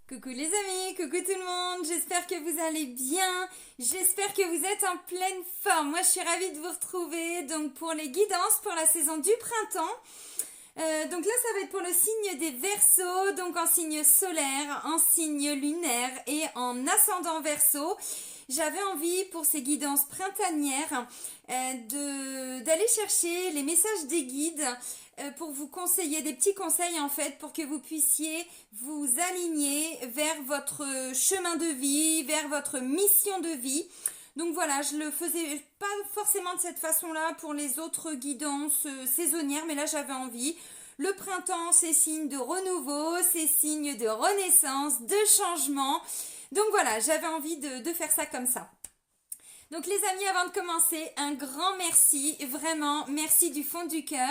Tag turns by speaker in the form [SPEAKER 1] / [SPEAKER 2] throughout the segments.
[SPEAKER 1] Coucou les amis, coucou tout le monde, j'espère que vous allez bien, j'espère que vous êtes en pleine forme. Moi je suis ravie de vous retrouver donc pour les guidances pour la saison du printemps. Donc là ça va être pour le signe des Verseaux, donc en signe solaire, en signe lunaire et en ascendant Verseau. J'avais envie pour ces guidances printanières d'aller chercher les messages des guides pour vous conseiller des petits conseils en fait pour que vous puissiez vous aligner vers votre chemin de vie, vers votre mission de vie. Donc voilà, je le faisais pas forcément de cette façon-là pour les autres guidances saisonnières, mais là j'avais envie. Le printemps, c'est signe de renouveau, c'est signe de renaissance, de changement. Donc voilà, j'avais envie de faire ça comme ça. Donc les amis, avant de commencer, un grand merci, vraiment merci du fond du cœur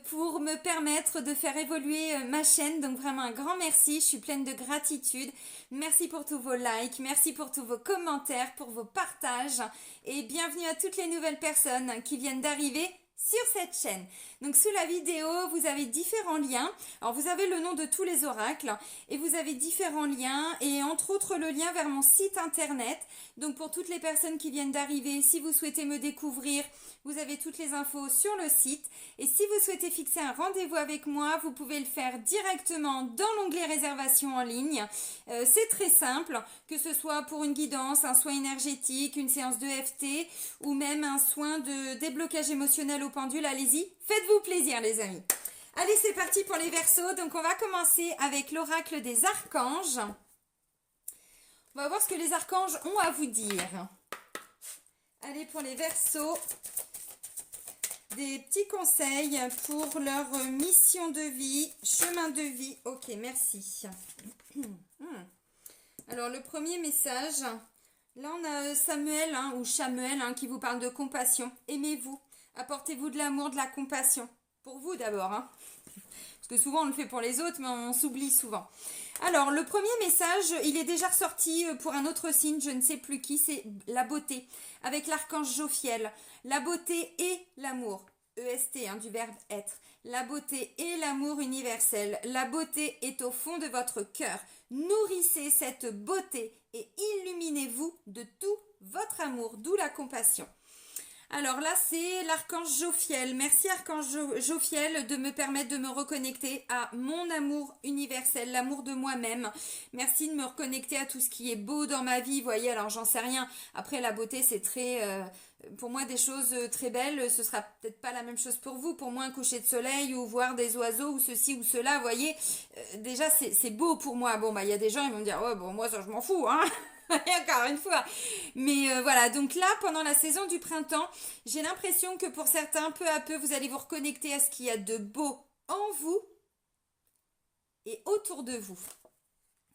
[SPEAKER 1] pour me permettre de faire évoluer ma chaîne. Donc vraiment un grand merci, je suis pleine de gratitude. Merci pour tous vos likes, merci pour tous vos commentaires, pour vos partages et bienvenue à toutes les nouvelles personnes qui viennent d'arriver sur cette chaîne. Donc sous la vidéo, vous avez différents liens. Alors vous avez le nom de tous les oracles et vous avez différents liens et entre autres le lien vers mon site internet. Donc pour toutes les personnes qui viennent d'arriver, si vous souhaitez me découvrir, vous avez toutes les infos sur le site. Et si vous souhaitez fixer un rendez-vous avec moi, vous pouvez le faire directement dans l'onglet réservation en ligne. C'est très simple, que ce soit pour une guidance, un soin énergétique, une séance de FT ou même un soin de déblocage émotionnel au pendule. Allez-y, faites-vous plaisir les amis. Allez, c'est parti pour les Verseaux. Donc on va commencer avec l'oracle des archanges. On va voir ce que les archanges ont à vous dire. Allez, pour les Verseaux, des petits conseils pour leur mission de vie, chemin de vie. Ok, merci. Alors, le premier message, là on a Samuel ou Chamuel qui vous parle de compassion. Aimez-vous, apportez-vous de l'amour, de la compassion. Pour vous d'abord. Parce que souvent on le fait pour les autres, mais on s'oublie souvent. Alors, le premier message, il est déjà ressorti pour un autre signe, je ne sais plus qui, c'est la beauté, avec l'archange Jophiel. La beauté et l'amour, EST, du verbe être. La beauté et l'amour universel. La beauté est au fond de votre cœur. Nourrissez cette beauté et illuminez-vous de tout votre amour, d'où la compassion. Alors là, c'est l'archange Jophiel. Merci archange Jophiel de me permettre de me reconnecter à mon amour universel, l'amour de moi-même. Merci de me reconnecter à tout ce qui est beau dans ma vie. Vous voyez, alors j'en sais rien. Après, la beauté, c'est très... pour moi, des choses très belles, ce sera peut-être pas la même chose pour vous. Pour moi, un coucher de soleil ou voir des oiseaux ou ceci ou cela, vous voyez, déjà, c'est beau pour moi. Bon, il y a des gens, ils vont me dire, ouais, bon, moi, ça, je m'en fous, encore une fois. Mais voilà, donc là, pendant la saison du printemps, j'ai l'impression que pour certains, peu à peu, vous allez vous reconnecter à ce qu'il y a de beau en vous et autour de vous.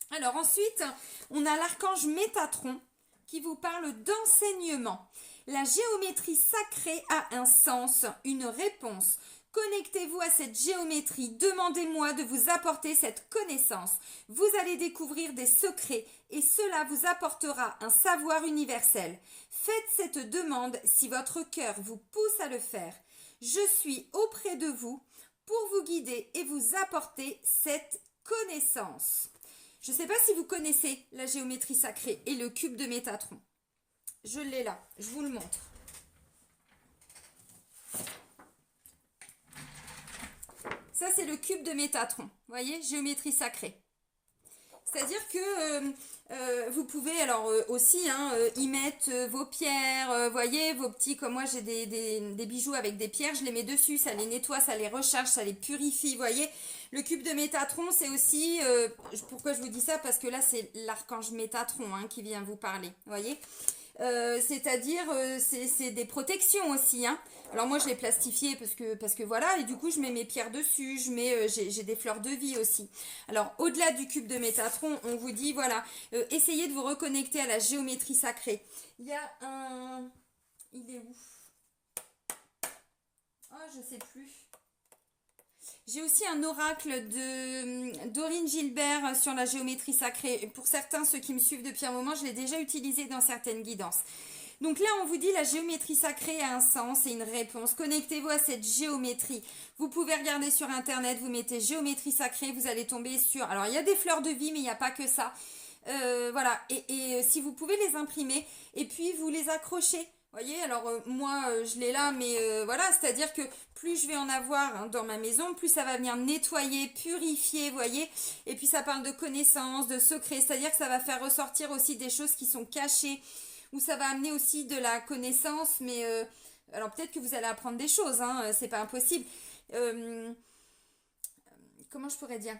[SPEAKER 1] Alors ensuite, on a l'archange Métatron qui vous parle d'enseignement. La géométrie sacrée a un sens, une réponse. Connectez-vous à cette géométrie, demandez-moi de vous apporter cette connaissance. Vous allez découvrir des secrets et cela vous apportera un savoir universel. Faites cette demande si votre cœur vous pousse à le faire. Je suis auprès de vous pour vous guider et vous apporter cette connaissance. Je ne sais pas si vous connaissez la géométrie sacrée et le cube de Métatron. Je l'ai là, je vous le montre. Ça, c'est le cube de Métatron. Vous voyez, géométrie sacrée. C'est-à-dire que vous pouvez alors aussi y mettre vos pierres, voyez, vos petits, comme moi j'ai des bijoux avec des pierres, je les mets dessus, ça les nettoie, ça les recharge, ça les purifie, voyez. Le cube de Métatron, c'est aussi, pourquoi je vous dis ça? Parce que là, c'est l'archange Métatron qui vient vous parler, voyez. C'est-à-dire c'est des protections aussi Alors moi je l'ai plastifié parce que voilà, et du coup je mets mes pierres dessus, j'ai des fleurs de vie aussi. Alors au-delà du cube de Métatron, on vous dit voilà, essayez de vous reconnecter à la géométrie sacrée. Il y a il est où? Je sais plus. J'ai aussi un oracle d'Aurine Gilbert sur la géométrie sacrée. Pour certains, ceux qui me suivent depuis un moment, je l'ai déjà utilisé dans certaines guidances. Donc là, on vous dit la géométrie sacrée a un sens et une réponse. Connectez-vous à cette géométrie. Vous pouvez regarder sur Internet, vous mettez géométrie sacrée, vous allez tomber sur... Alors, il y a des fleurs de vie, mais il n'y a pas que ça. Voilà, et si vous pouvez les imprimer, et puis vous les accrochez. Voyez, alors moi je l'ai là, mais voilà, c'est-à-dire que plus je vais en avoir hein, dans ma maison, plus ça va venir nettoyer, purifier, voyez. Et puis ça parle de connaissances, de secrets, c'est-à-dire que ça va faire ressortir aussi des choses qui sont cachées, ou ça va amener aussi de la connaissance, mais alors peut-être que vous allez apprendre des choses, hein, c'est pas impossible. Euh, Comment je pourrais dire?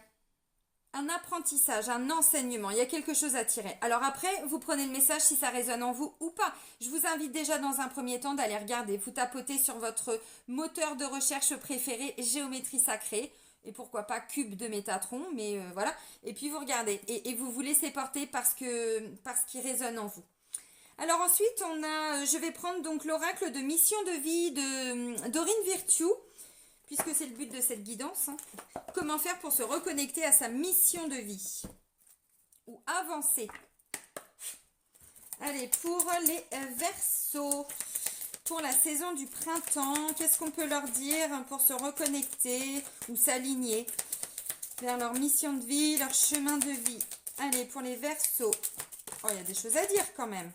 [SPEAKER 1] Un apprentissage, un enseignement, il y a quelque chose à tirer. Alors après, vous prenez le message si ça résonne en vous ou pas. Je vous invite déjà dans un premier temps d'aller regarder, vous tapotez sur votre moteur de recherche préféré, géométrie sacrée, et pourquoi pas cube de Métatron, mais voilà. Et puis vous regardez, et vous vous laissez porter parce qu'il résonne en vous. Alors ensuite, je vais prendre donc l'oracle de mission de vie de Dorine Virtue, puisque c'est le but de cette guidance. Hein. Comment faire pour se reconnecter à sa mission de vie ou avancer. Allez, pour les Verseaux, pour la saison du printemps, qu'est-ce qu'on peut leur dire pour se reconnecter ou s'aligner vers leur mission de vie, leur chemin de vie? Allez, pour les Verseaux, oh, il y a des choses à dire quand même.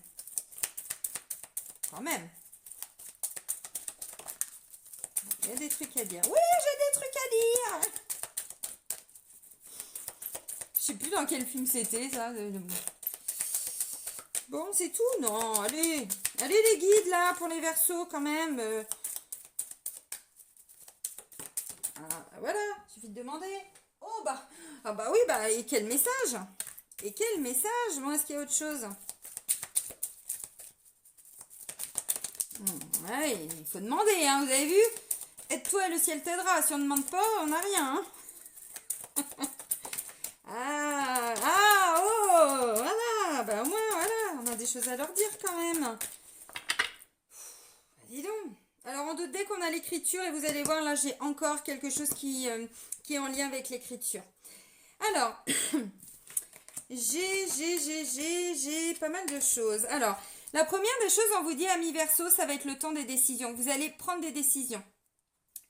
[SPEAKER 1] Quand même. Il y a des trucs à dire. Oui, j'ai des trucs à dire. Je sais plus dans quel film c'était, ça. Bon, c'est tout. Non, allez. Allez, les guides, là, pour les Verseaux, quand même. Ah, voilà, il suffit de demander. Oh, bah. Ah, bah oui, bah, et quel message? Et quel message? Bon, est-ce qu'il y a autre chose? Ouais, il faut demander, hein, vous avez vu? Aide-toi et le ciel t'aidera. Si on ne demande pas, on n'a rien. Hein. Oh, voilà. Ben au moins, voilà, on a des choses à leur dire quand même. Dis donc. Alors, dès qu'on a l'écriture, et vous allez voir, là, j'ai encore quelque chose qui est en lien avec l'écriture. Alors, j'ai pas mal de choses. Alors, la première des choses, on vous dit, amis Verseau, ça va être le temps des décisions. Vous allez prendre des décisions.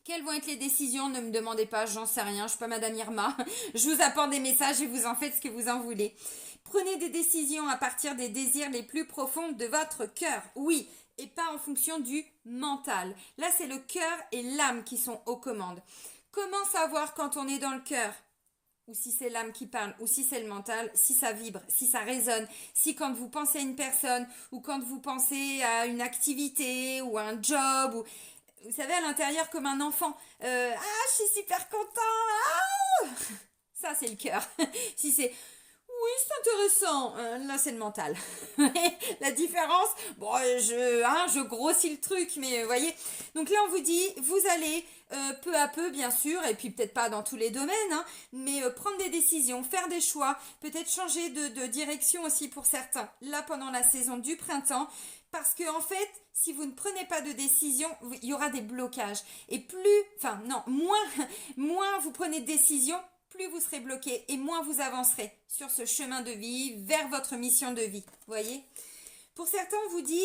[SPEAKER 1] Quelles vont être les décisions? Ne me demandez pas, j'en sais rien, je suis pas Madame Irma. Je vous apporte des messages et vous en faites ce que vous en voulez. Prenez des décisions à partir des désirs les plus profonds de votre cœur, oui, et pas en fonction du mental. Là, c'est le cœur et l'âme qui sont aux commandes. Comment savoir quand on est dans le cœur? Ou si c'est l'âme qui parle, ou si c'est le mental, si ça vibre, si ça résonne, si quand vous pensez à une personne, ou quand vous pensez à une activité, ou à un job, ou vous savez, à l'intérieur comme un enfant. Je suis super content. Ah ça, c'est le cœur. Si c'est, oui, c'est intéressant. Là, c'est le mental. La différence, bon, je grossis le truc, mais vous voyez. Donc là, on vous dit, vous allez peu à peu, bien sûr, et puis peut-être pas dans tous les domaines, hein, mais prendre des décisions, faire des choix, peut-être changer de direction aussi pour certains. Là, pendant la saison du printemps, parce que en fait, si vous ne prenez pas de décision, il y aura des blocages. Et moins vous prenez de décisions, plus vous serez bloqué et moins vous avancerez sur ce chemin de vie vers votre mission de vie. Voyez? Pour certains, on vous dit,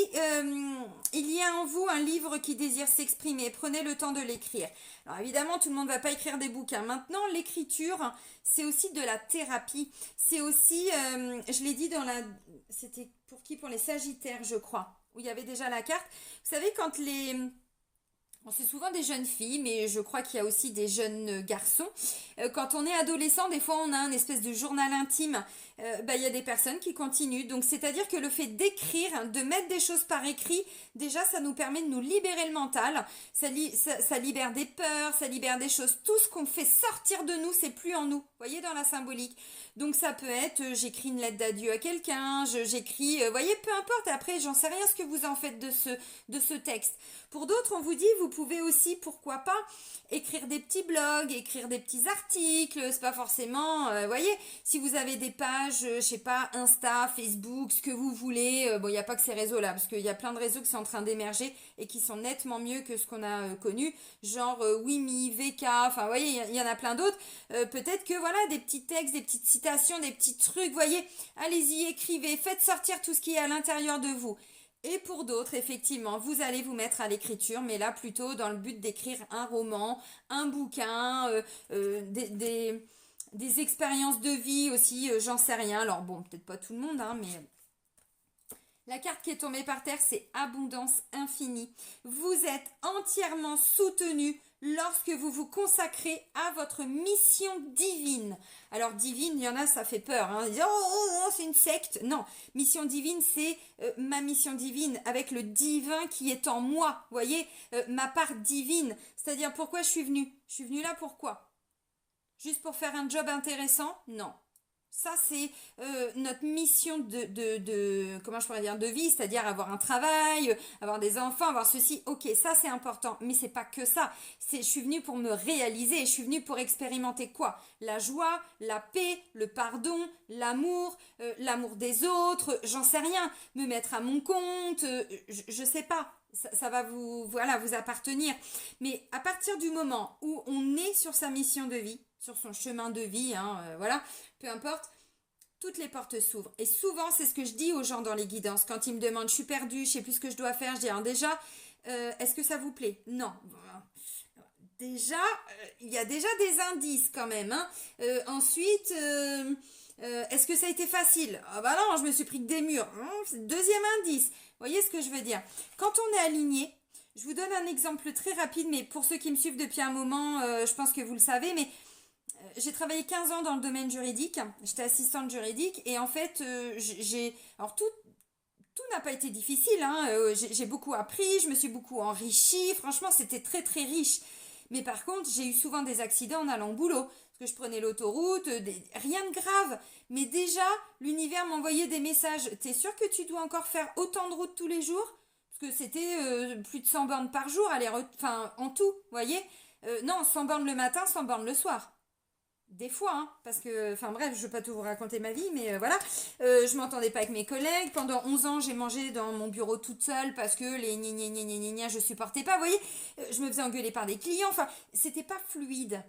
[SPEAKER 1] il y a en vous un livre qui désire s'exprimer. Prenez le temps de l'écrire. Alors évidemment, tout le monde ne va pas écrire des bouquins. Maintenant, l'écriture, c'est aussi de la thérapie. C'est aussi, je l'ai dit c'était pour qui? Pour les Sagittaires, je crois, où il y avait déjà la carte. Vous savez, bon, c'est souvent des jeunes filles, mais je crois qu'il y a aussi des jeunes garçons. Quand on est adolescent, des fois on a un espèce de journal intime. Il y a des personnes qui continuent. Donc c'est-à-dire que le fait d'écrire, de mettre des choses par écrit, déjà ça nous permet de nous libérer le mental. Ça libère des peurs, ça libère des choses. Tout ce qu'on fait sortir de nous, c'est plus en nous. Vous voyez dans la symbolique. Donc ça peut être, j'écris une lettre d'adieu à quelqu'un, j'écris, voyez, peu importe. Après, j'en sais rien ce que vous en faites de ce texte. Pour d'autres, on vous dit, vous pouvez aussi, pourquoi pas, écrire des petits blogs, écrire des petits articles. C'est pas forcément, voyez, si vous avez des pages, je sais pas, Insta, Facebook, ce que vous voulez. Bon, il n'y a pas que ces réseaux-là, parce qu'il y a plein de réseaux qui sont en train d'émerger et qui sont nettement mieux que ce qu'on a connu, genre Wimi, VK, enfin, vous voyez, il y en a plein d'autres. Peut-être que, voilà, des petits textes, des petites citations, des petits trucs, voyez, allez-y, écrivez, faites sortir tout ce qui est à l'intérieur de vous. Et pour d'autres, effectivement, vous allez vous mettre à l'écriture, mais là plutôt dans le but d'écrire un roman, un bouquin, des expériences de vie aussi, j'en sais rien. Alors bon, peut-être pas tout le monde, hein, mais la carte qui est tombée par terre, c'est abondance infinie. Vous êtes entièrement soutenu lorsque vous vous consacrez à votre mission divine. Alors divine, il y en a, ça fait peur. Hein. Ils disent, oh, c'est une secte. Non, mission divine, c'est ma mission divine avec le divin qui est en moi. Vous voyez, ma part divine. C'est-à-dire pourquoi je suis venue. Je suis venue là pourquoi? Juste pour faire un job intéressant? Non. Ça, c'est notre mission comment je pourrais dire, de vie, c'est-à-dire avoir un travail, avoir des enfants, avoir ceci. Ok, ça, c'est important, mais c'est pas que ça. Je suis venue pour me réaliser, je suis venue pour expérimenter quoi? La joie, la paix, le pardon, l'amour, l'amour des autres, j'en sais rien. Me mettre à mon compte, je sais pas. Ça va vous appartenir. Mais à partir du moment où on est sur sa mission de vie, sur son chemin de vie, hein, voilà, peu importe, toutes les portes s'ouvrent. Et souvent, c'est ce que je dis aux gens dans les guidances. Quand ils me demandent, je suis perdue, je sais plus ce que je dois faire, je dis, alors déjà, est-ce que ça vous plaît? Non. Déjà, il y a déjà des indices quand même. Hein. Ensuite, est-ce que ça a été facile? Ah bah non, je me suis pris que des murs. Deuxième indice. Vous voyez ce que je veux dire? Quand on est aligné, je vous donne un exemple très rapide, mais pour ceux qui me suivent depuis un moment, je pense que vous le savez, mais j'ai travaillé 15 ans dans le domaine juridique, j'étais assistante juridique et en fait alors tout n'a pas été difficile, hein, j'ai beaucoup appris, je me suis beaucoup enrichie, franchement c'était très très riche. Mais par contre j'ai eu souvent des accidents en allant au boulot, parce que je prenais l'autoroute, rien de grave. Mais déjà l'univers m'envoyait des messages, t'es sûr que tu dois encore faire autant de routes tous les jours? Parce que c'était plus de 100 bornes par jour, enfin en tout, vous voyez. Non, 100 bornes le matin, 100 bornes le soir. Des fois, hein, parce que, enfin bref, je ne vais pas tout vous raconter ma vie, mais voilà. Je m'entendais pas avec mes collègues. Pendant 11 ans, j'ai mangé dans mon bureau toute seule parce que les gna gna gna gna gna, je supportais pas, vous voyez. Je me faisais engueuler par des clients, enfin, c'était pas fluide.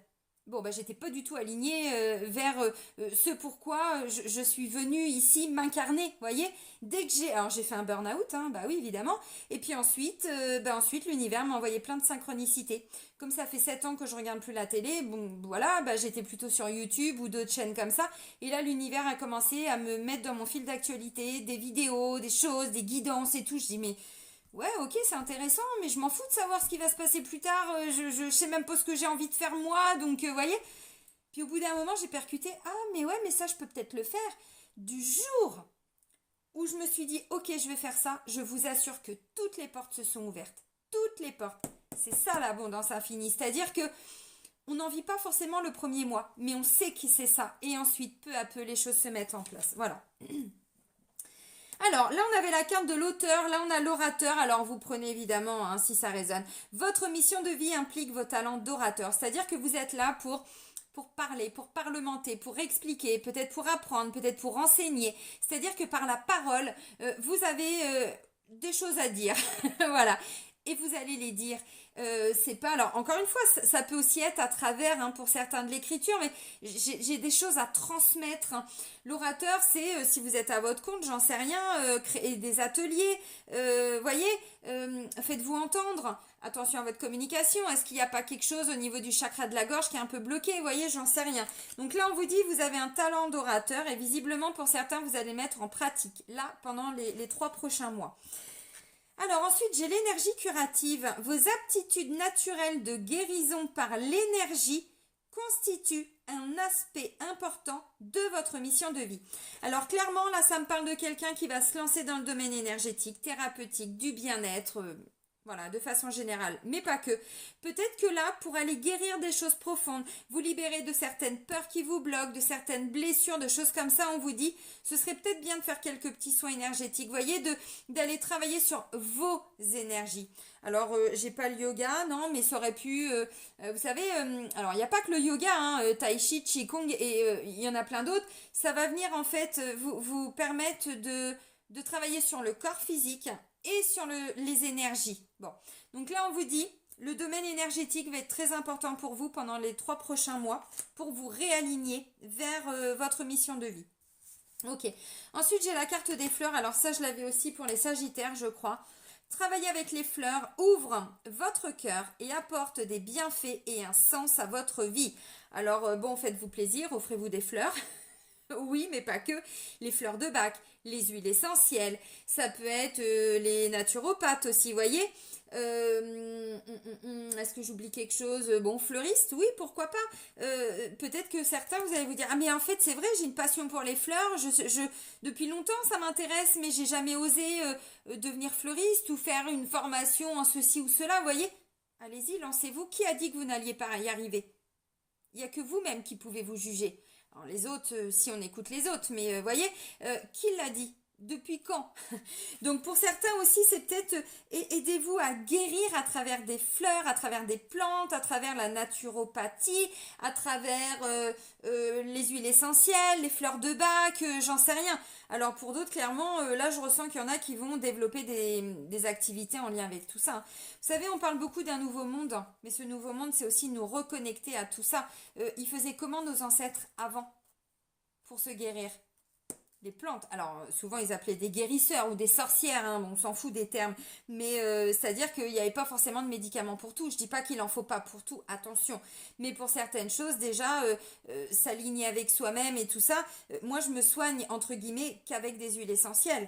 [SPEAKER 1] Bon, bah, j'étais pas du tout alignée vers ce pourquoi je suis venue ici m'incarner, voyez. Dès que alors j'ai fait un burn-out, hein, bah oui, évidemment. Et puis ensuite, l'univers m'a envoyé plein de synchronicités. Comme ça fait 7 ans que je regarde plus la télé, bon, voilà, bah, j'étais plutôt sur YouTube ou d'autres chaînes comme ça. Et là, l'univers a commencé à me mettre dans mon fil d'actualité des vidéos, des choses, des guidances et tout. Je dis, mais ouais, ok, c'est intéressant, mais je m'en fous de savoir ce qui va se passer plus tard. Je sais même pas ce que j'ai envie de faire moi, donc voyez. Puis au bout d'un moment, j'ai percuté, ah, mais ouais, mais ça, je peux peut-être le faire. Du jour où je me suis dit, ok, je vais faire ça, je vous assure que toutes les portes se sont ouvertes. Toutes les portes. C'est ça l'abondance infinie. C'est-à-dire que on n'en vit pas forcément le premier mois, mais on sait que c'est ça. Et ensuite, peu à peu, les choses se mettent en place. Voilà. Alors, là, on avait la carte de l'auteur, là, on a l'orateur. Alors, vous prenez évidemment, hein, si ça résonne. Votre mission de vie implique vos talents d'orateur. C'est-à-dire que vous êtes là pour parler, pour parlementer, pour expliquer, peut-être pour apprendre, peut-être pour enseigner. C'est-à-dire que par la parole, vous avez des choses à dire. Voilà. Et vous allez les dire. C'est pas, alors encore une fois, ça peut aussi être à travers, hein, pour certains, de l'écriture, mais j'ai des choses à transmettre. Hein. L'orateur, c'est si vous êtes à votre compte, j'en sais rien, créer des ateliers, voyez, faites-vous entendre. Attention à votre communication. Est-ce qu'il n'y a pas quelque chose au niveau du chakra de la gorge qui est un peu bloqué? Vous voyez, j'en sais rien. Donc là, on vous dit, vous avez un talent d'orateur et visiblement, pour certains, vous allez mettre en pratique, là, pendant les 3 prochains mois. Alors ensuite, j'ai l'énergie curative. Vos aptitudes naturelles de guérison par l'énergie constituent un aspect important de votre mission de vie. Alors clairement, là, ça me parle de quelqu'un qui va se lancer dans le domaine énergétique, thérapeutique, du bien-être, voilà, de façon générale, mais pas que. Peut-être que là, pour aller guérir des choses profondes, vous libérer de certaines peurs qui vous bloquent, de certaines blessures, de choses comme ça, on vous dit, ce serait peut-être bien de faire quelques petits soins énergétiques, vous voyez, d'aller travailler sur vos énergies. Alors, j'ai pas le yoga, non, mais ça aurait pu, vous savez, alors il n'y a pas que le yoga, hein, tai chi, qigong, et il y en a plein d'autres, ça va venir en fait vous permettre de travailler sur le corps physique et sur les énergies. Bon, donc là on vous dit, le domaine énergétique va être très important pour vous pendant les 3 prochains mois pour vous réaligner vers votre mission de vie. Ok. Ensuite, j'ai la carte des fleurs. Alors ça, je l'avais aussi pour les Sagittaires, je crois. Travailler avec les fleurs ouvre votre cœur et apporte des bienfaits et un sens à votre vie. Alors bon, faites-vous plaisir, offrez-vous des fleurs. Oui, mais pas que. Les fleurs de bac, les huiles essentielles. Ça peut être les naturopathes aussi, voyez. Est-ce que j'oublie quelque chose? Bon, fleuriste, oui, pourquoi pas. Peut-être que certains, vous allez vous dire, ah mais en fait, c'est vrai, j'ai une passion pour les fleurs. Depuis longtemps, ça m'intéresse, mais j'ai jamais osé devenir fleuriste ou faire une formation en ceci ou cela, vous voyez. Allez-y, lancez-vous. Qui a dit que vous n'alliez pas y arriver? Il n'y a que vous-même qui pouvez vous juger. Alors les autres, si on écoute les autres, mais voyez, qui l'a dit? Depuis quand? Donc pour certains aussi, c'est peut-être aidez-vous à guérir à travers des fleurs, à travers des plantes, à travers la naturopathie, à travers les huiles essentielles, les fleurs de bac, j'en sais rien. Alors pour d'autres, clairement, là je ressens qu'il y en a qui vont développer des activités en lien avec tout ça, hein. Vous savez, on parle beaucoup d'un nouveau monde, hein, mais ce nouveau monde, c'est aussi nous reconnecter à tout ça. Ils faisaient comment nos ancêtres avant pour se guérir? Les plantes. Alors, souvent, ils appelaient des guérisseurs ou des sorcières, hein, bon, on s'en fout des termes. Mais c'est-à-dire qu'il n'y avait pas forcément de médicaments pour tout. Je dis pas qu'il en faut pas pour tout, attention. Mais pour certaines choses, déjà, s'aligner avec soi-même et tout ça, moi, je me soigne, entre guillemets, qu'avec des huiles essentielles.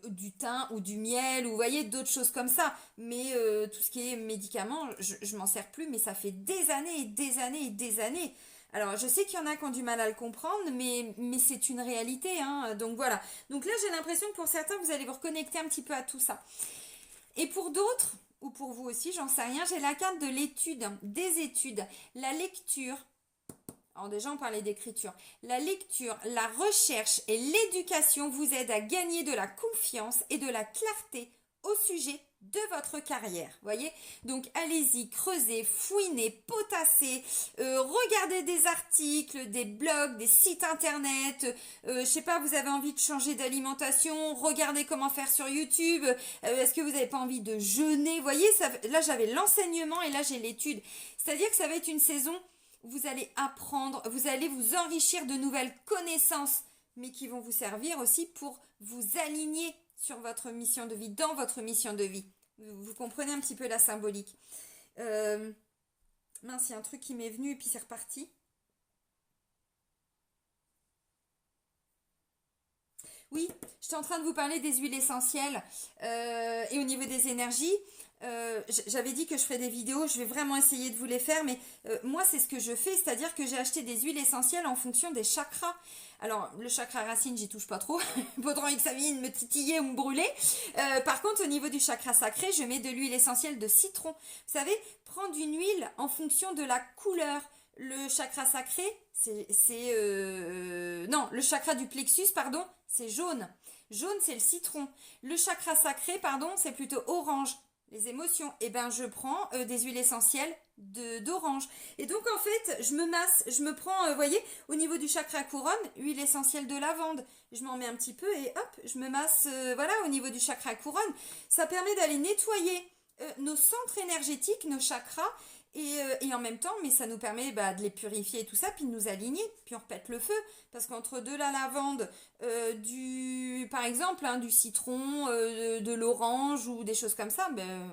[SPEAKER 1] Du thym ou du miel ou vous voyez d'autres choses comme ça, mais tout ce qui est médicaments je m'en sers plus, mais ça fait des années et des années et des années. Alors, je sais qu'il y en a qui ont du mal à le comprendre, mais c'est une réalité, hein. Donc voilà. Donc là, j'ai l'impression que pour certains, vous allez vous reconnecter un petit peu à tout ça. Et pour d'autres, ou pour vous aussi, j'en sais rien, j'ai la carte de l'étude, des études, la lecture. Alors déjà, on parlait d'écriture. La lecture, la recherche et l'éducation vous aident à gagner de la confiance et de la clarté au sujet de votre carrière. Voyez. Donc allez-y, creusez, fouinez, potassez, regardez des articles, des blogs, des sites internet. Je sais pas, vous avez envie de changer d'alimentation, regardez comment faire sur YouTube. Est-ce que vous n'avez pas envie de jeûner? Voyez, ça, là j'avais l'enseignement et là j'ai l'étude. C'est-à-dire que ça va être une saison où vous allez apprendre, vous allez vous enrichir de nouvelles connaissances, mais qui vont vous servir aussi pour vous aligner sur votre mission de vie, dans votre mission de vie. Vous comprenez un petit peu la symbolique. Mince, il y a un truc qui m'est venu et puis c'est reparti. Oui, j'étais en train de vous parler des huiles essentielles et au niveau des énergies. J'avais dit que je ferais des vidéos, je vais vraiment essayer de vous les faire, mais moi c'est ce que je fais, c'est-à-dire que j'ai acheté des huiles essentielles en fonction des chakras. Alors le chakra racine, j'y touche pas trop, pas trop envie que ça vienne me titiller ou me brûler. Par contre, au niveau du chakra sacré, je mets de l'huile essentielle de citron. Vous savez, prendre une huile en fonction de la couleur. Le chakra sacré, non, le chakra du plexus, pardon, c'est jaune. Jaune, c'est le citron. Le chakra sacré, pardon, c'est plutôt orange. Les émotions. Eh ben, je prends des huiles essentielles d'orange. Et donc, en fait, je me masse, je me prends, vous voyez, au niveau du chakra couronne, huile essentielle de lavande. Je m'en mets un petit peu et hop, je me masse, voilà, au niveau du chakra couronne. Ça permet d'aller nettoyer nos centres énergétiques, nos chakras, et en même temps, mais ça nous permet de les purifier et tout ça, puis de nous aligner, puis on repète le feu. Parce qu'entre de la lavande, par exemple, hein, du citron, de l'orange ou des choses comme ça,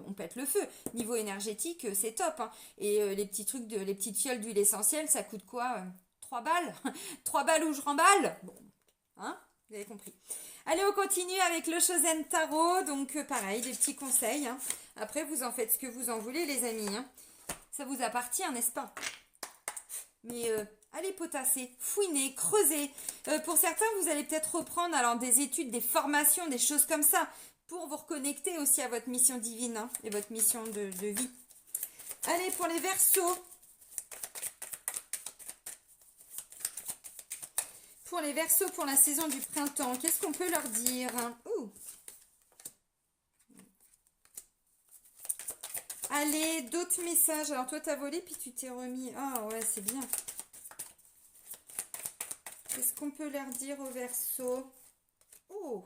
[SPEAKER 1] on pète le feu. Niveau énergétique, c'est top, hein. Et les petits trucs, les petites fioles d'huile essentielle, ça coûte quoi? 3 balles 3 balles où je remballe? Bon, hein, vous avez compris. Allez, on continue avec le Shozen Tarot. Donc, pareil, des petits conseils, hein. Après, vous en faites ce que vous en voulez, les amis, hein. Ça vous appartient, n'est-ce pas? Mais allez potasser, fouiner, creuser. Pour certains, vous allez peut-être reprendre alors des études, des formations, des choses comme ça, pour vous reconnecter aussi à votre mission divine, hein, et votre mission de vie. Allez, pour les Verseaux. Pour les Verseaux, pour la saison du printemps, qu'est-ce qu'on peut leur dire? Ouh. Allez, d'autres messages. Alors toi, t'as volé, puis tu t'es remis. Ah ouais, c'est bien. Qu'est-ce qu'on peut leur dire au Verseau? Oh.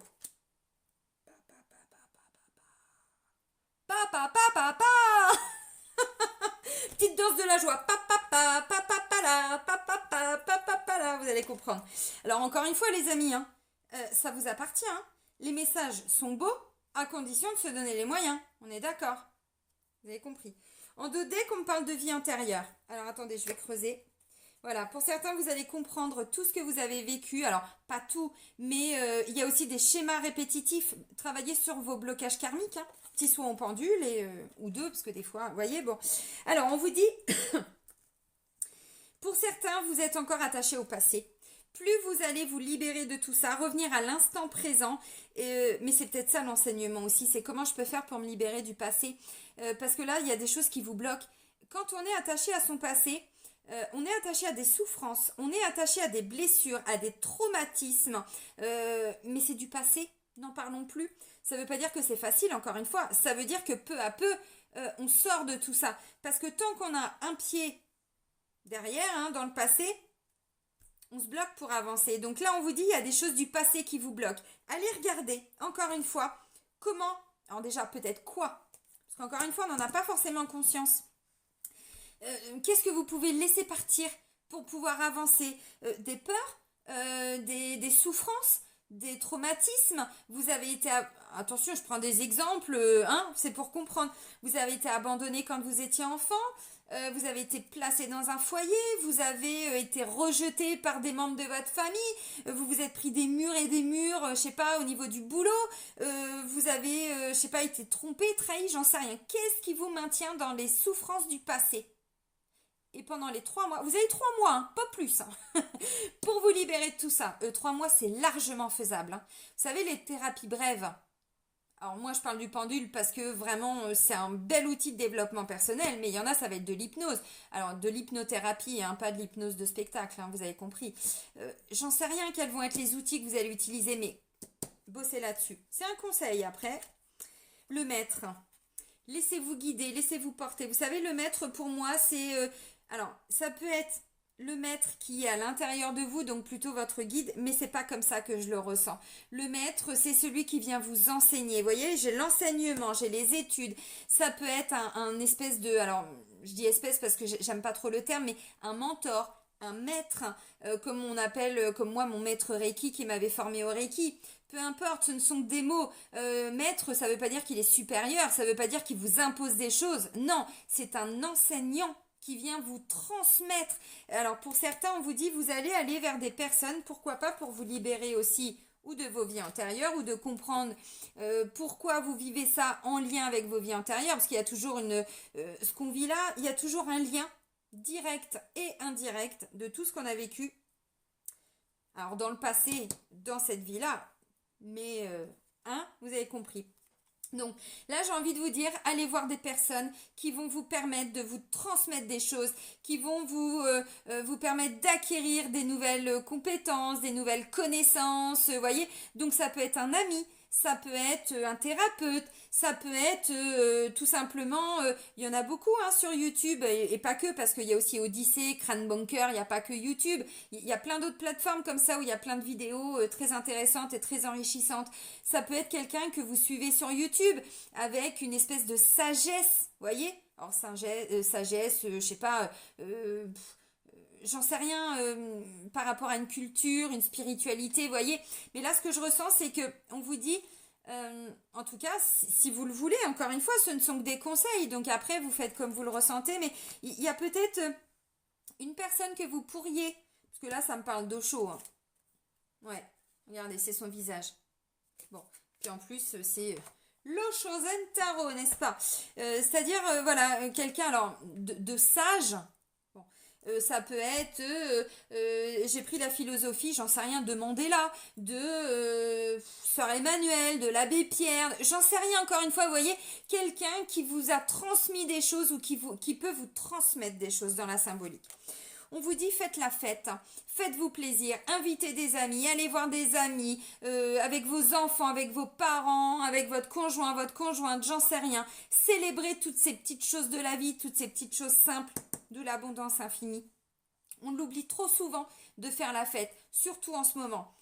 [SPEAKER 1] Papa, papa, papa. Petite danse de la joie. Papa, papa, papa, là, papa, papa, papa, là. Vous allez comprendre. Alors encore une fois, les amis, hein. ça vous appartient, hein. Les messages sont beaux à condition de se donner les moyens. On est d'accord? Vous avez compris. En 2D, qu'on me parle de vie intérieure. Alors attendez, je vais creuser. Voilà, pour certains, vous allez comprendre tout ce que vous avez vécu. Alors, pas tout, mais il y a aussi des schémas répétitifs. Travaillez sur vos blocages karmiques, hein. Petits sauts en pendule, ou deux, parce que des fois, vous voyez, bon. Alors, on vous dit, pour certains, vous êtes encore attachés au passé. Plus vous allez vous libérer de tout ça, revenir à l'instant présent, mais c'est peut-être ça l'enseignement aussi, c'est comment je peux faire pour me libérer du passé. Parce que là, il y a des choses qui vous bloquent. Quand on est attaché à son passé, on est attaché à des souffrances, on est attaché à des blessures, à des traumatismes, mais c'est du passé, n'en parlons plus. Ça ne veut pas dire que c'est facile, encore une fois, ça veut dire que peu à peu, on sort de tout ça. Parce que tant qu'on a un pied derrière, hein, dans le passé, on se bloque pour avancer. Donc là, on vous dit, il y a des choses du passé qui vous bloquent. Allez regarder, encore une fois, comment, alors déjà peut-être quoi, parce qu'encore une fois, on n'en a pas forcément conscience. Qu'est-ce que vous pouvez laisser partir pour pouvoir avancer? Des peurs, des souffrances, des traumatismes. Vous avez été... Attention, je prends des exemples, hein, c'est pour comprendre. Vous avez été abandonné quand vous étiez enfant. Vous avez été placé dans un foyer, vous avez été rejeté par des membres de votre famille, vous vous êtes pris des murs et des murs, je sais pas, au niveau du boulot, vous avez, je sais pas, été trompé, trahi, j'en sais rien. Qu'est-ce qui vous maintient dans les souffrances du passé? Et pendant les 3 mois, vous avez 3 mois, hein, pas plus, hein, pour vous libérer de tout ça. 3 mois, c'est largement faisable, hein. Vous savez, les thérapies brèves, alors moi je parle du pendule parce que vraiment c'est un bel outil de développement personnel, mais il y en a ça va être de l'hypnose. Alors de l'hypnothérapie, hein, pas de l'hypnose de spectacle, hein, vous avez compris. J'en sais rien quels vont être les outils que vous allez utiliser, mais bossez là-dessus. C'est un conseil après. Le maître. Laissez-vous guider, laissez-vous porter. Vous savez, le maître pour moi c'est... alors ça peut être le maître qui est à l'intérieur de vous, donc plutôt votre guide, mais c'est pas comme ça que je le ressens. Le maître, c'est celui qui vient vous enseigner. Vous voyez, j'ai l'enseignement, j'ai les études. Ça peut être un espèce de, alors je dis espèce parce que j'aime pas trop le terme, mais un mentor, un maître, comme on appelle, comme moi, mon maître Reiki qui m'avait formé au Reiki. Peu importe, ce ne sont que des mots. Maître, ça veut pas dire qu'il est supérieur, ça veut pas dire qu'il vous impose des choses. Non, c'est un enseignant qui vient vous transmettre. Alors pour certains, on vous dit, vous allez aller vers des personnes, pourquoi pas pour vous libérer aussi ou de vos vies antérieures ou de comprendre pourquoi vous vivez ça en lien avec vos vies antérieures, parce qu'il y a toujours ce qu'on vit là, il y a toujours un lien direct et indirect de tout ce qu'on a vécu. Alors dans le passé, dans cette vie-là, mais hein, vous avez compris. Donc là, j'ai envie de vous dire, allez voir des personnes qui vont vous permettre de vous transmettre des choses, qui vont vous permettre d'acquérir des nouvelles compétences, des nouvelles connaissances, voyez. Donc ça peut être un ami, ça peut être un thérapeute, ça peut être tout simplement, il y en a beaucoup hein, sur YouTube, et pas que, parce qu'il y a aussi Odyssée, Crâne Bunker, il n'y a pas que YouTube, il y a plein d'autres plateformes comme ça où il y a plein de vidéos très intéressantes et très enrichissantes. Ça peut être quelqu'un que vous suivez sur YouTube avec une espèce de sagesse, voyez. Alors sagesse, je sais pas, j'en sais rien par rapport à une culture, une spiritualité, vous voyez. Mais là, ce que je ressens, c'est que on vous dit, en tout cas, si vous le voulez, encore une fois, ce ne sont que des conseils. Donc après, vous faites comme vous le ressentez. Mais il y a peut-être une personne que vous pourriez, parce que là, ça me parle d'eau chaud. Hein. Ouais, regardez, c'est son visage. Bon, puis en plus, c'est l'eau Shosen Taro, n'est-ce pas? C'est-à-dire, voilà, quelqu'un alors de sage. Ça peut être, j'ai pris la philosophie, j'en sais rien, de Mandela, de Sœur Emmanuel, de l'abbé Pierre, j'en sais rien encore une fois, vous voyez, quelqu'un qui vous a transmis des choses ou qui peut vous transmettre des choses dans la symbolique. On vous dit faites la fête, faites-vous plaisir, invitez des amis, allez voir des amis, avec vos enfants, avec vos parents, avec votre conjoint, votre conjointe, j'en sais rien. Célébrez toutes ces petites choses de la vie, toutes ces petites choses simples de l'abondance infinie. On l'oublie trop souvent de faire la fête, surtout en ce moment.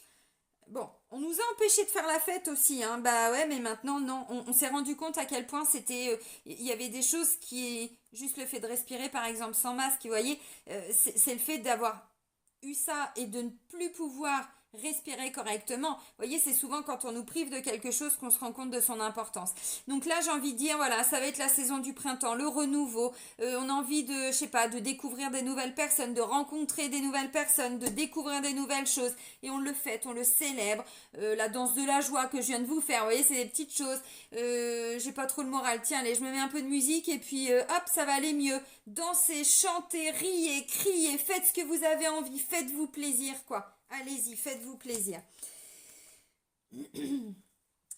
[SPEAKER 1] Bon, on nous a empêché de faire la fête aussi, hein. Bah ouais, mais maintenant, non. On s'est rendu compte à quel point c'était... Il y avait des choses qui... Juste le fait de respirer, par exemple, sans masque, vous voyez, c'est le fait d'avoir eu ça et de ne plus pouvoir respirer correctement. Vous voyez, c'est souvent quand on nous prive de quelque chose qu'on se rend compte de son importance. Donc là, j'ai envie de dire, voilà, ça va être la saison du printemps, le renouveau. On a envie de, je sais pas, de découvrir des nouvelles personnes, de rencontrer des nouvelles personnes, de découvrir des nouvelles choses. Et on le fête, on le célèbre. La danse de la joie que je viens de vous faire, vous voyez, c'est des petites choses. J'ai pas trop le moral. Tiens, allez, je me mets un peu de musique et puis hop, ça va aller mieux. Dansez, chantez, riez, criez, faites ce que vous avez envie, faites-vous plaisir, quoi. Allez-y, faites-vous plaisir.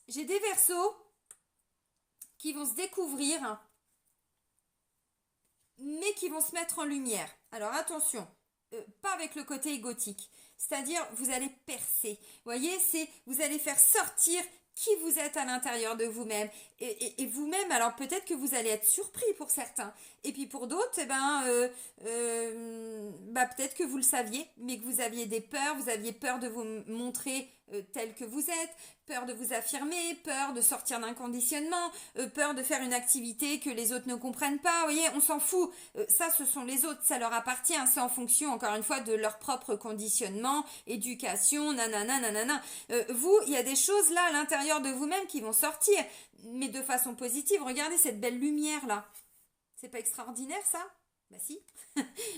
[SPEAKER 1] J'ai des versos qui vont se découvrir, mais qui vont se mettre en lumière. Alors attention, pas avec le côté égotique. C'est-à-dire, vous allez percer. Vous voyez, vous allez faire sortir qui vous êtes à l'intérieur de vous-même. Et vous-même, alors peut-être que vous allez être surpris pour certains. Et puis pour d'autres, peut-être que vous le saviez, mais que vous aviez des peurs, vous aviez peur de vous montrer tel que vous êtes, peur de vous affirmer, peur de sortir d'un conditionnement, peur de faire une activité que les autres ne comprennent pas. Vous voyez, on s'en fout. Ça, ce sont les autres, ça leur appartient. C'est en fonction, encore une fois, de leur propre conditionnement, éducation, nanana, nanana. Vous, il y a des choses là à l'intérieur de vous-même qui vont sortir, mais de façon positive. Regardez cette belle lumière là. C'est pas extraordinaire ça? Bah si.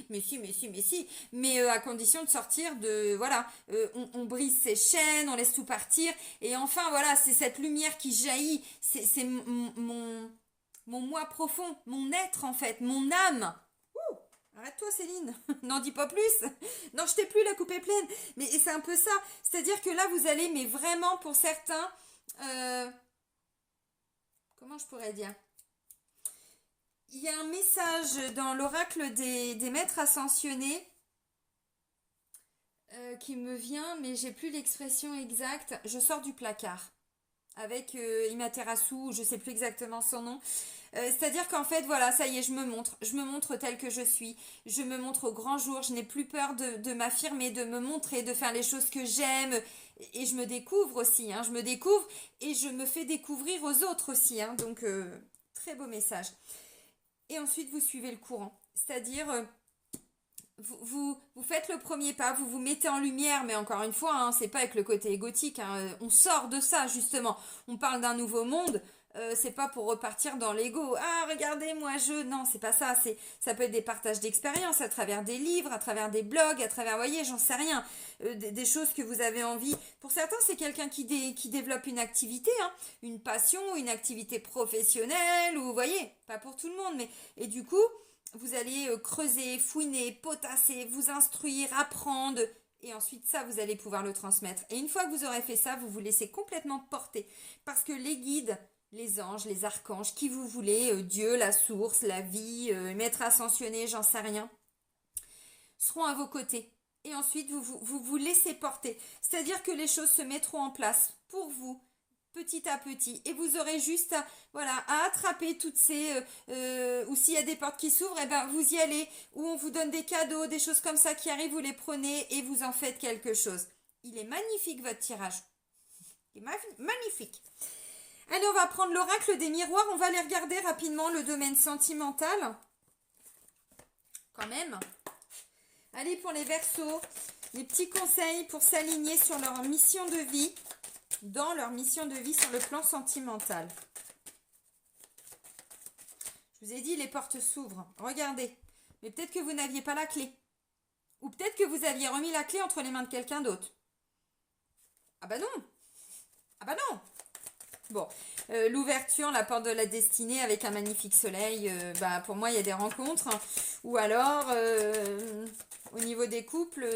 [SPEAKER 1] mais si. Mais à condition de sortir de... Voilà, on brise ses chaînes, on laisse tout partir. Et enfin, voilà, c'est cette lumière qui jaillit. C'est mon moi profond, mon être en fait, mon âme. Ouh, arrête-toi Céline, n'en dis pas plus. Non, je t'ai plus, la coupe est pleine. Mais c'est un peu ça. C'est-à-dire que là, vous allez, mais vraiment pour certains... comment je pourrais dire? Il y a un message dans l'oracle des maîtres ascensionnés qui me vient, mais j'ai plus l'expression exacte. Je sors du placard avec Imaterasu, je sais plus exactement son nom. C'est-à-dire qu'en fait, voilà, ça y est, je me montre telle que je suis, je me montre au grand jour, je n'ai plus peur de m'affirmer, de me montrer, de faire les choses que j'aime, et je me découvre aussi, hein, je me découvre et je me fais découvrir aux autres aussi, hein, donc très beau message. Et ensuite, vous suivez le courant. C'est-à-dire, vous faites le premier pas, vous vous mettez en lumière, mais encore une fois, hein, c'est pas avec le côté égotique. Hein, on sort de ça, justement. On parle d'un nouveau monde. C'est pas pour repartir dans l'ego. Ah, regardez, moi, Non, c'est pas ça. Ça peut être des partages d'expériences à travers des livres, à travers des blogs, à travers, voyez, j'en sais rien. Des choses que vous avez envie. Pour certains, c'est quelqu'un qui développe une activité, hein, une passion, une activité professionnelle, ou, vous voyez, pas pour tout le monde, mais... Et du coup, vous allez creuser, fouiner, potasser, vous instruire, apprendre... Et ensuite, ça, vous allez pouvoir le transmettre. Et une fois que vous aurez fait ça, vous vous laissez complètement porter. Parce que les guides... Les anges, les archanges, qui vous voulez, Dieu, la source, la vie, maître ascensionné, j'en sais rien, seront à vos côtés. Et ensuite, vous laissez porter. C'est-à-dire que les choses se mettront en place pour vous, petit à petit. Et vous aurez juste à attraper toutes ces... ou s'il y a des portes qui s'ouvrent, eh ben, vous y allez. Ou on vous donne des cadeaux, des choses comme ça qui arrivent, vous les prenez et vous en faites quelque chose. Il est magnifique, votre tirage. Il est magnifique. Allez, on va prendre l'oracle des miroirs. On va aller regarder rapidement le domaine sentimental. Quand même. Allez, pour les Verseaux, les petits conseils pour s'aligner sur leur mission de vie, dans leur mission de vie sur le plan sentimental. Je vous ai dit, les portes s'ouvrent. Regardez. Mais peut-être que vous n'aviez pas la clé. Ou peut-être que vous aviez remis la clé entre les mains de quelqu'un d'autre. Ah bah non. Ah bah non. Bon, l'ouverture, la porte de la destinée avec un magnifique soleil, pour moi, il y a des rencontres. Ou alors, au niveau des couples,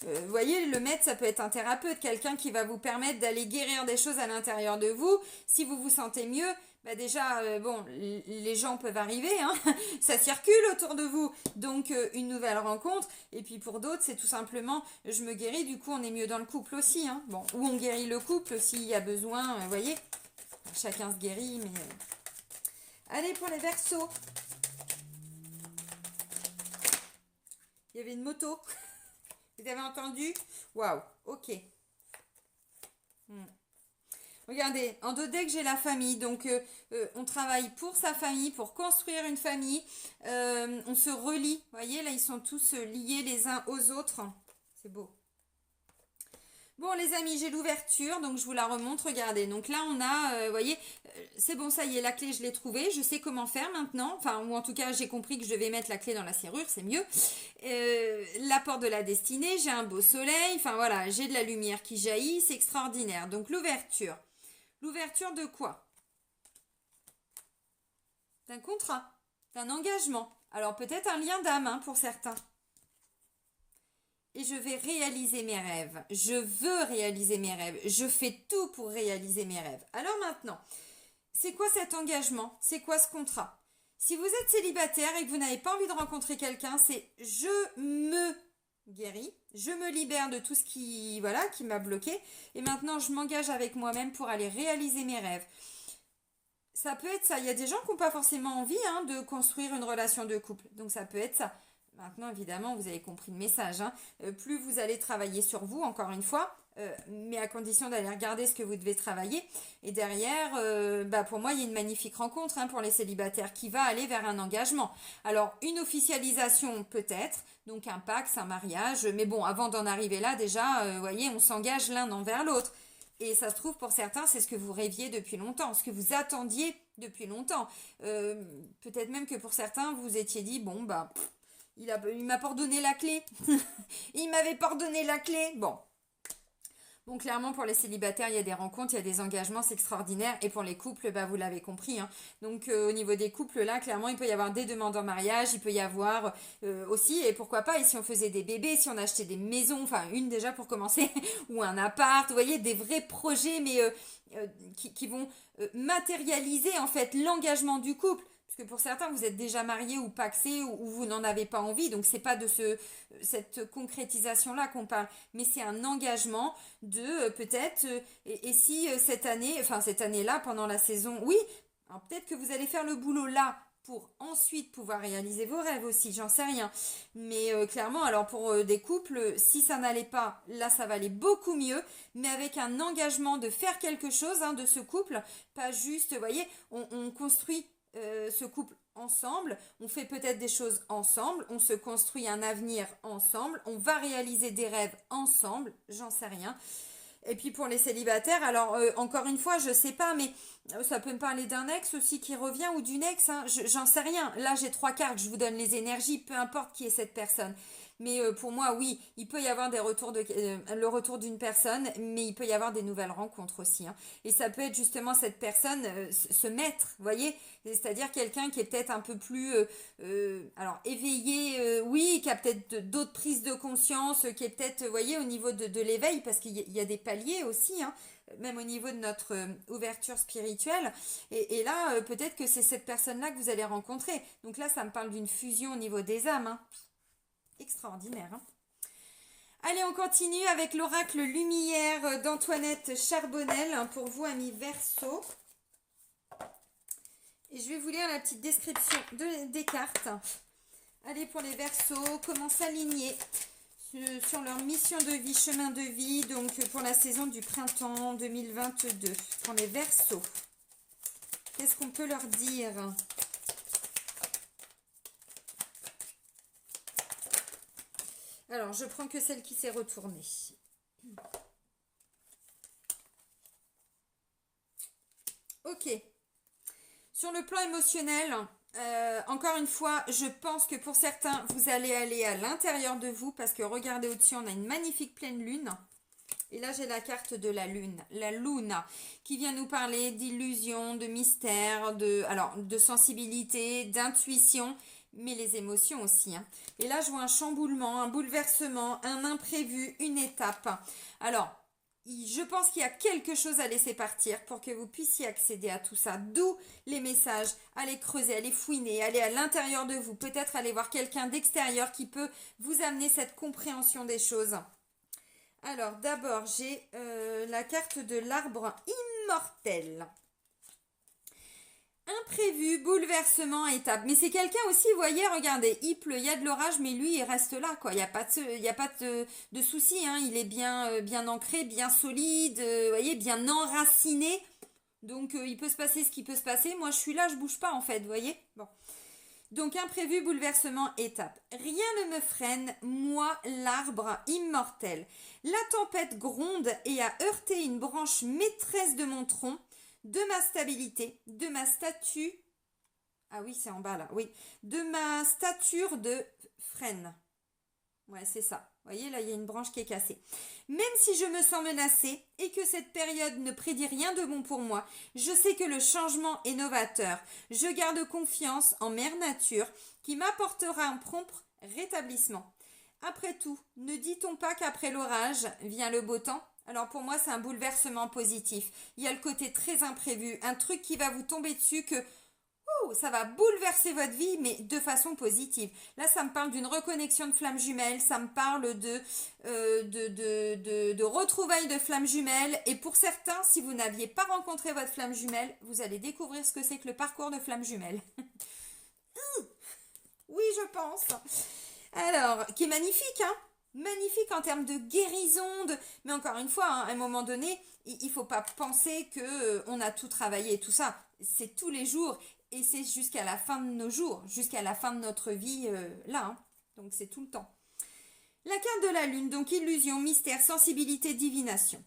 [SPEAKER 1] vous voyez, le maître, ça peut être un thérapeute, quelqu'un qui va vous permettre d'aller guérir des choses à l'intérieur de vous. Si vous vous sentez mieux, déjà, les gens peuvent arriver, hein, ça circule autour de vous. Donc, une nouvelle rencontre. Et puis, pour d'autres, c'est tout simplement, je me guéris, du coup, on est mieux dans le couple aussi. Hein. Bon, ou on guérit le couple s'il y a besoin, vous voyez. Chacun se guérit, mais... Allez, pour les Verseaux. Il y avait une moto. Vous avez entendu? Waouh, ok. Regardez, en deux decks, j'ai la famille. Donc, on travaille pour sa famille, pour construire une famille. On se relie. Vous voyez, là, ils sont tous liés les uns aux autres. C'est beau. Bon les amis, j'ai l'ouverture, donc je vous la remonte, regardez. Donc là on a, vous voyez, c'est bon, ça y est, la clé je l'ai trouvée, je sais comment faire maintenant. Enfin, ou en tout cas j'ai compris que je devais mettre la clé dans la serrure, c'est mieux. La porte de la destinée, j'ai un beau soleil, enfin voilà, j'ai de la lumière qui jaillit, c'est extraordinaire. Donc l'ouverture. L'ouverture de quoi? D'un contrat, d'un engagement. Alors peut-être un lien d'âme hein, pour certains. Et je vais réaliser mes rêves. Je veux réaliser mes rêves. Je fais tout pour réaliser mes rêves. Alors maintenant, c'est quoi cet engagement? C'est quoi ce contrat? Si vous êtes célibataire et que vous n'avez pas envie de rencontrer quelqu'un, c'est je me guéris, je me libère de tout ce qui, voilà, qui m'a bloqué. Et maintenant, je m'engage avec moi-même pour aller réaliser mes rêves. Ça peut être ça. Il y a des gens qui n'ont pas forcément envie hein, de construire une relation de couple. Donc ça peut être ça. Maintenant, évidemment, vous avez compris le message. Hein. Plus vous allez travailler sur vous, encore une fois, mais à condition d'aller regarder ce que vous devez travailler. Et derrière, pour moi, il y a une magnifique rencontre hein, pour les célibataires qui va aller vers un engagement. Alors, une officialisation peut-être, donc un pacte, un mariage. Mais bon, avant d'en arriver là, déjà, vous voyez, on s'engage l'un envers l'autre. Et ça se trouve, pour certains, c'est ce que vous rêviez depuis longtemps, ce que vous attendiez depuis longtemps. Peut-être même que pour certains, vous étiez dit, bon, il m'a pas donné la clé. Il m'avait pas donné la clé. Bon, clairement, pour les célibataires, il y a des rencontres, il y a des engagements, c'est extraordinaire. Et pour les couples, vous l'avez compris. Hein. Donc, au niveau des couples, là, clairement, il peut y avoir des demandes en mariage, il peut y avoir aussi, et pourquoi pas, et si on faisait des bébés, si on achetait des maisons, enfin, une déjà pour commencer, ou un appart, vous voyez, des vrais projets, mais qui vont matérialiser, en fait, l'engagement du couple. Parce que pour certains, vous êtes déjà mariés ou pacsés ou vous n'en avez pas envie. Donc, c'est pas de cette concrétisation-là qu'on parle. Mais c'est un engagement de peut-être, et si cette année, enfin cette année-là, pendant la saison, oui, alors peut-être que vous allez faire le boulot là pour ensuite pouvoir réaliser vos rêves aussi, j'en sais rien. Mais clairement, alors pour des couples, si ça n'allait pas, là ça va aller beaucoup mieux, mais avec un engagement de faire quelque chose hein, de ce couple, pas juste, vous voyez, on construit ce couple ensemble, on fait peut-être des choses ensemble, on se construit un avenir ensemble, on va réaliser des rêves ensemble, j'en sais rien. Et puis pour les célibataires, alors encore une fois, je sais pas, mais ça peut me parler d'un ex aussi qui revient ou d'une ex, hein, j'en sais rien. Là, j'ai 3 cartes, je vous donne les énergies, peu importe qui est cette personne. Mais pour moi, oui, il peut y avoir le retour d'une personne, mais il peut y avoir des nouvelles rencontres aussi. Hein. Et ça peut être justement cette personne, ce maître, vous voyez, c'est-à-dire quelqu'un qui est peut-être un peu plus, alors éveillé, oui, qui a peut-être d'autres prises de conscience, qui est peut-être, vous voyez, au niveau de l'éveil, parce qu'il y a des paliers aussi, hein, même au niveau de notre ouverture spirituelle. Et là, peut-être que c'est cette personne-là que vous allez rencontrer. Donc là, ça me parle d'une fusion au niveau des âmes. Hein. Extraordinaire. Hein. Allez, on continue avec l'oracle Lumière d'Antoinette Charbonnel hein, pour vous, amis Verseau. Et je vais vous lire la petite description des cartes. Allez, pour les Verseaux, comment s'aligner sur leur mission de vie, chemin de vie, donc pour la saison du printemps 2022. Pour les Verseaux, qu'est-ce qu'on peut leur dire ? Alors, je prends que celle qui s'est retournée. Ok. Sur le plan émotionnel, encore une fois, je pense que pour certains, vous allez aller à l'intérieur de vous parce que regardez au-dessus, on a une magnifique pleine lune. Et là, j'ai la carte de la lune, la luna, qui vient nous parler d'illusion, de mystère, de sensibilité, d'intuition, mais les émotions aussi. Hein. Et là, je vois un chamboulement, un bouleversement, un imprévu, une étape. Alors, je pense qu'il y a quelque chose à laisser partir pour que vous puissiez accéder à tout ça. D'où les messages, allez creuser, allez fouiner, allez à l'intérieur de vous. Peut-être aller voir quelqu'un d'extérieur qui peut vous amener cette compréhension des choses. Alors, d'abord, j'ai la carte de l'arbre immortel. Imprévu, bouleversement, étape. Mais c'est quelqu'un aussi, vous voyez, regardez, il pleut, il y a de l'orage, mais lui, il reste là, quoi. Il n'y a pas de souci, hein. Il est bien ancré, bien solide, vous voyez, bien enraciné. Donc, il peut se passer ce qui peut se passer. Moi, je suis là, je bouge pas, en fait, vous voyez. Bon. Donc imprévu, bouleversement, étape. Rien ne me freine, moi l'arbre immortel. La tempête gronde et a heurté une branche maîtresse de mon tronc, de ma stabilité, de ma statue. Ah oui, c'est en bas là, oui. De ma stature de frêne. Ouais, c'est ça. Vous voyez, là, il y a une branche qui est cassée. Même si je me sens menacée et que cette période ne prédit rien de bon pour moi, je sais que le changement est novateur. Je garde confiance en Mère Nature qui m'apportera un prompt rétablissement. Après tout, ne dit-on pas qu'après l'orage vient le beau temps? Alors pour moi, c'est un bouleversement positif. Il y a le côté très imprévu, un truc qui va vous tomber dessus que ça va bouleverser votre vie, mais de façon positive. Là, ça me parle d'une reconnexion de flammes jumelles, ça me parle de retrouvailles de flammes jumelles. Et pour certains, si vous n'aviez pas rencontré votre flamme jumelle, vous allez découvrir ce que c'est que le parcours de flamme jumelle. Oui, je pense. Alors, qui est magnifique, hein? Magnifique en termes de guérison, mais encore une fois, hein, à un moment donné, il ne faut pas penser que on a tout travaillé et tout ça. C'est tous les jours et c'est jusqu'à la fin de nos jours, jusqu'à la fin de notre vie là. Hein. Donc c'est tout le temps. La carte de la lune, donc illusion, mystère, sensibilité, divination.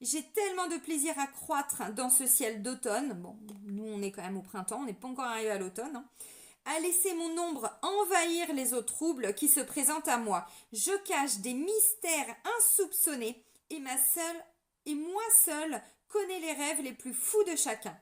[SPEAKER 1] J'ai tellement de plaisir à croître dans ce ciel d'automne. Bon, nous on est quand même au printemps, on n'est pas encore arrivé à l'automne. Hein. À laisser mon ombre envahir les eaux troubles qui se présentent à moi. Je cache des mystères insoupçonnés et moi seule connais les rêves les plus fous de chacun.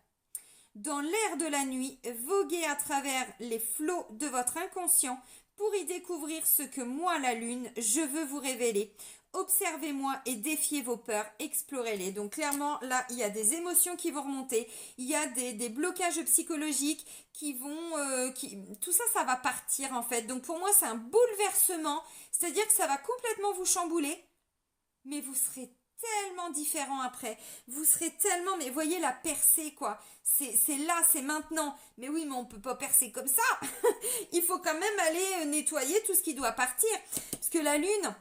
[SPEAKER 1] Dans l'air de la nuit, voguez à travers les flots de votre inconscient pour y découvrir ce que moi, la lune, je veux vous révéler. Observez-moi et défiez vos peurs, explorez-les. Donc clairement, là, il y a des émotions qui vont remonter, il y a des blocages psychologiques qui vont... tout ça, ça va partir en fait. Donc pour moi, c'est un bouleversement, c'est-à-dire que ça va complètement vous chambouler, mais vous serez tellement différent après. Vous serez tellement... Mais voyez la percée, quoi. C'est là, c'est maintenant. Mais oui, mais on peut pas percer comme ça. Il faut quand même aller nettoyer tout ce qui doit partir. Parce que la lune...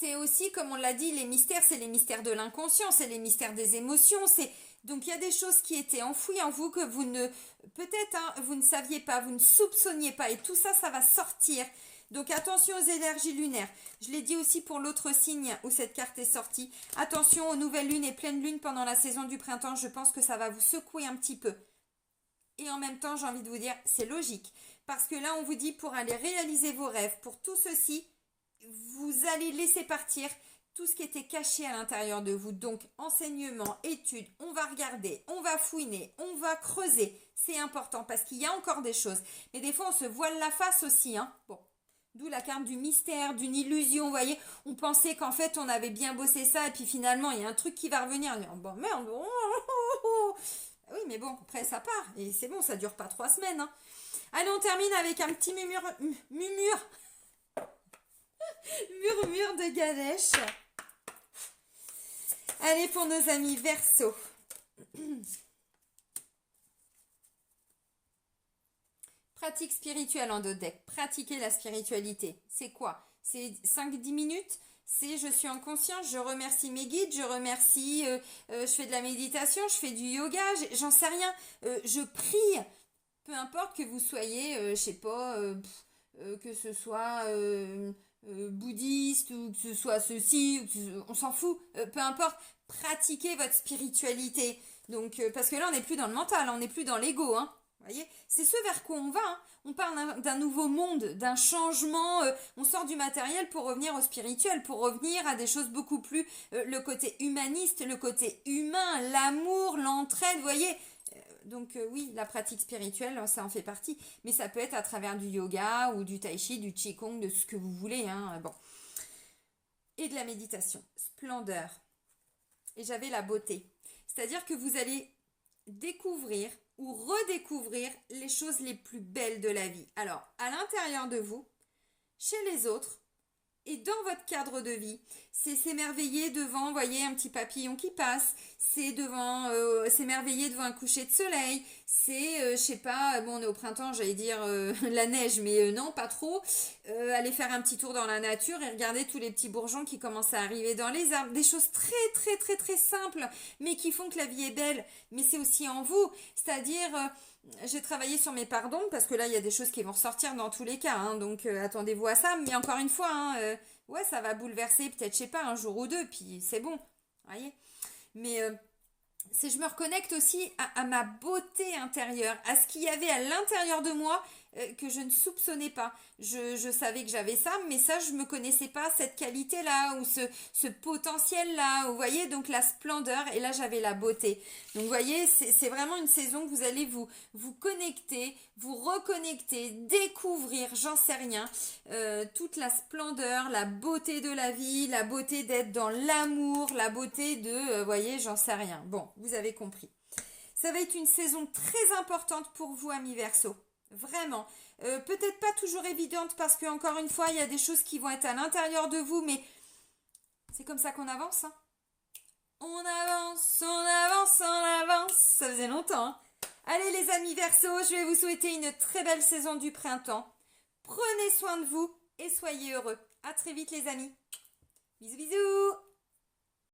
[SPEAKER 1] C'est aussi, comme on l'a dit, les mystères, c'est les mystères de l'inconscient, c'est les mystères des émotions, c'est... Donc il y a des choses qui étaient enfouies en vous que vous ne... Peut-être, hein, vous ne saviez pas, vous ne soupçonniez pas, et tout ça, ça va sortir. Donc attention aux énergies lunaires. Je l'ai dit aussi pour l'autre signe où cette carte est sortie. Attention aux nouvelles lunes et pleines lunes pendant la saison du printemps, je pense que ça va vous secouer un petit peu. Et en même temps, j'ai envie de vous dire, c'est logique. Parce que là, on vous dit, pour aller réaliser vos rêves, pour tout ceci... vous allez laisser partir tout ce qui était caché à l'intérieur de vous. Donc, enseignement, études, on va regarder, on va fouiner, on va creuser. C'est important parce qu'il y a encore des choses. Mais des fois, on se voile la face aussi. Hein. Bon, d'où la carte du mystère, d'une illusion. Vous voyez, on pensait qu'en fait, on avait bien bossé ça. Et puis finalement, il y a un truc qui va revenir. On dit, oh, bon, merde. Oui, mais bon, après, ça part. Et c'est bon, ça dure pas 3 semaines. Hein. Allez, on termine avec un petit murmure de Ganesh. Allez, pour nos amis Verseau. Pratique spirituelle en 2 decks. Pratiquer la spiritualité. C'est quoi? C'est 5-10 minutes. C'est je suis en conscience, je remercie mes guides, je remercie, je fais de la méditation, je fais du yoga, j'en sais rien. Je prie. Peu importe que vous soyez, je sais pas, que ce soit... bouddhiste ou que ce soit ceci, on s'en fout, peu importe, pratiquez votre spiritualité. Donc, parce que là, on n'est plus dans le mental, on n'est plus dans l'ego, hein. Vous voyez, c'est ce vers quoi on va. Hein. On parle d'un nouveau monde, d'un changement. On sort du matériel pour revenir au spirituel, pour revenir à des choses beaucoup plus... le côté humaniste, le côté humain, l'amour, l'entraide, vous voyez. Donc oui, la pratique spirituelle, ça en fait partie. Mais ça peut être à travers du yoga ou du tai chi, du qigong, de ce que vous voulez. Hein. Bon. Et de la méditation. Splendeur. Et j'avais la beauté. C'est-à-dire que vous allez découvrir ou redécouvrir les choses les plus belles de la vie. Alors, à l'intérieur de vous, chez les autres, et dans votre cadre de vie, c'est s'émerveiller devant, vous voyez, un petit papillon qui passe, c'est s'émerveiller devant un coucher de soleil, c'est, je sais pas, bon on est au printemps, j'allais dire la neige, mais non, pas trop. Aller faire un petit tour dans la nature et regarder tous les petits bourgeons qui commencent à arriver dans les arbres. Des choses très très très très simples, mais qui font que la vie est belle. Mais c'est aussi en vous, c'est-à-dire... j'ai travaillé sur mes pardons parce que là il y a des choses qui vont ressortir dans tous les cas, hein, donc attendez-vous à ça. Mais encore une fois, hein, ouais, ça va bouleverser peut-être, je sais pas, un jour ou deux, puis c'est bon, voyez. Mais c'est je me reconnecte aussi à ma beauté intérieure, à ce qu'il y avait à l'intérieur de moi que je ne soupçonnais pas. Je savais que j'avais ça, mais ça, je me connaissais pas cette qualité-là ou ce potentiel-là. Vous voyez, donc la splendeur, et là, j'avais la beauté. Donc, vous voyez, c'est vraiment une saison que vous allez vous connecter, vous reconnecter, découvrir, j'en sais rien, toute la splendeur, la beauté de la vie, la beauté d'être dans l'amour, la beauté de, vous voyez, j'en sais rien. Bon, vous avez compris. Ça va être une saison très importante pour vous, amis Verseau. Vraiment. Peut-être pas toujours évidente parce que, encore une fois, il y a des choses qui vont être à l'intérieur de vous, mais c'est comme ça qu'on avance. Hein. On avance, on avance, on avance. Ça faisait longtemps. Hein. Allez les amis Verseau, je vais vous souhaiter une très belle saison du printemps. Prenez soin de vous et soyez heureux. À très vite les amis. Bisous bisous.